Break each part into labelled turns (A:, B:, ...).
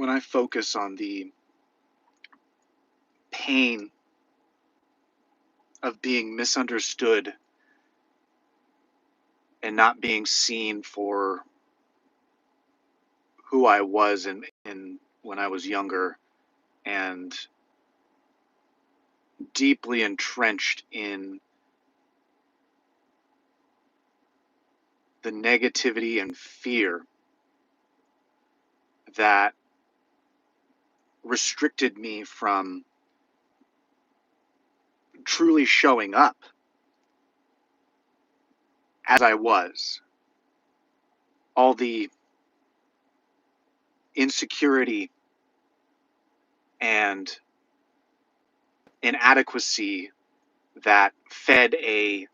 A: when I focus on the pain of being misunderstood and not being seen for who I was in when I was younger, and deeply entrenched in the negativity and fear that restricted me from truly showing up as I was. All the insecurity and inadequacy that fed a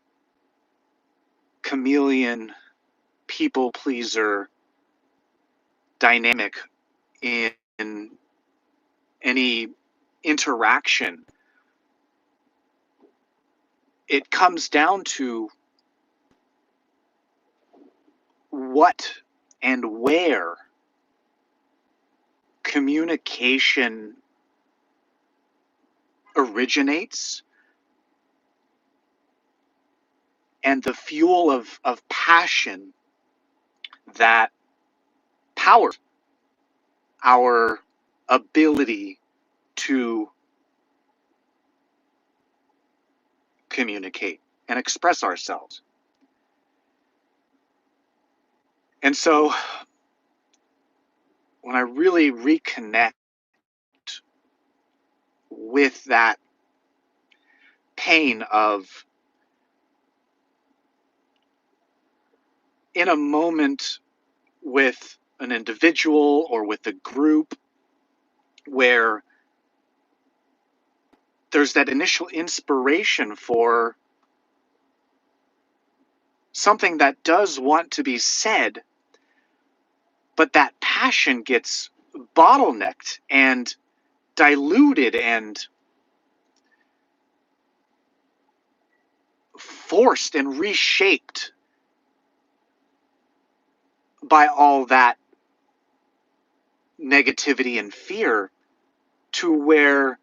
A: chameleon people pleaser dynamic in any interaction. It comes down to what and where communication originates, and the fuel of passion that powers our ability to communicate and express ourselves. And so when I really reconnect with that pain of, in a moment with an individual or with a group where there's that initial inspiration for something that does want to be said, but that passion gets bottlenecked and diluted and forced and reshaped by all that negativity and fear, to where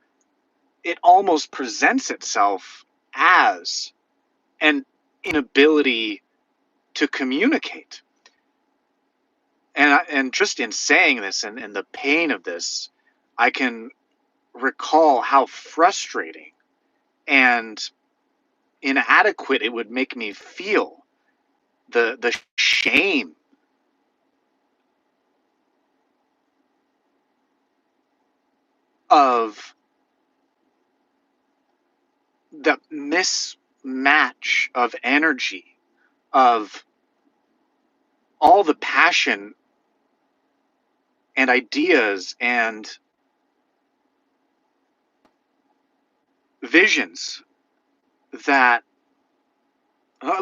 A: it almost presents itself as an inability to communicate. And just in saying this and the pain of this, I can recall how frustrating and inadequate it would make me feel. The shame of the mismatch of energy, of all the passion and ideas and visions that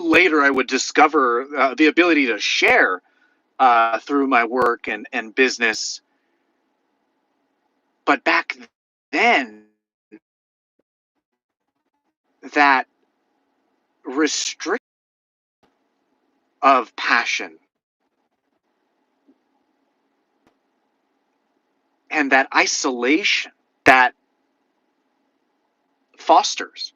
A: later I would discover the ability to share through my work and business. But back then, that restriction of passion and that isolation that fosters,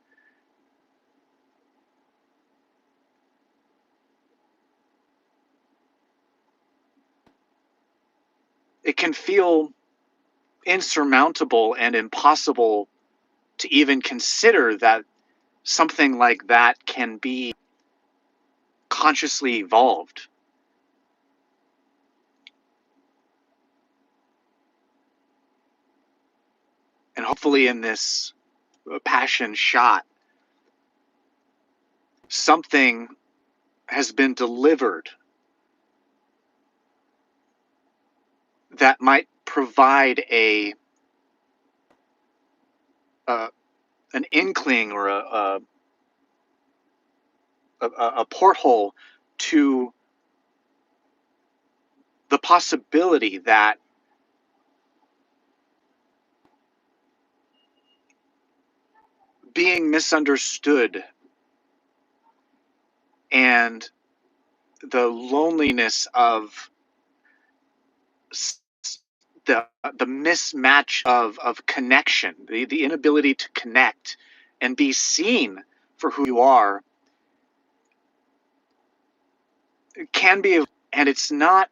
A: it can feel insurmountable and impossible to even consider that something like that can be consciously evolved. And hopefully in this passion shot, something has been delivered that might provide an inkling or a porthole to the possibility that being misunderstood and the loneliness of the mismatch of connection, the inability to connect and be seen for who you are can be, and it's not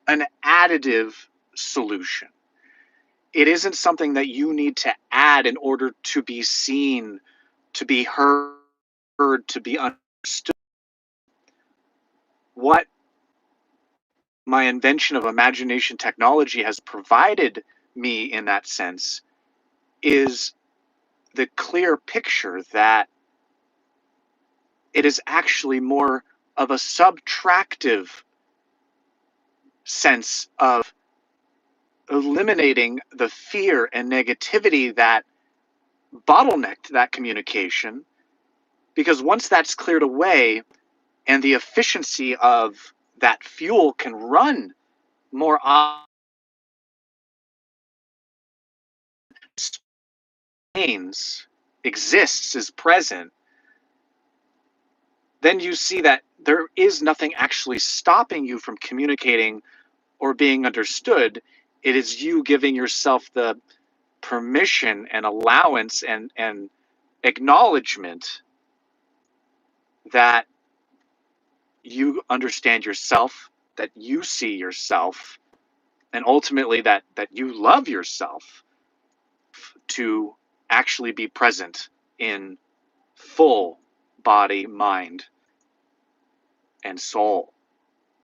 A: an additive solution. It isn't something that you need to add in order to be seen, to be heard, to be understood. What my invention of imagination technology has provided me in that sense is the clear picture that it is actually more of a subtractive sense of eliminating the fear and negativity that bottlenecked that communication. Because once that's cleared away and the efficiency of that fuel can run more exists, is present, then you see that there is nothing actually stopping you from communicating or being understood. It is you giving yourself the permission and allowance and acknowledgement that you understand yourself, that you see yourself, and ultimately that you love yourself, to actually be present in full body, mind, and soul.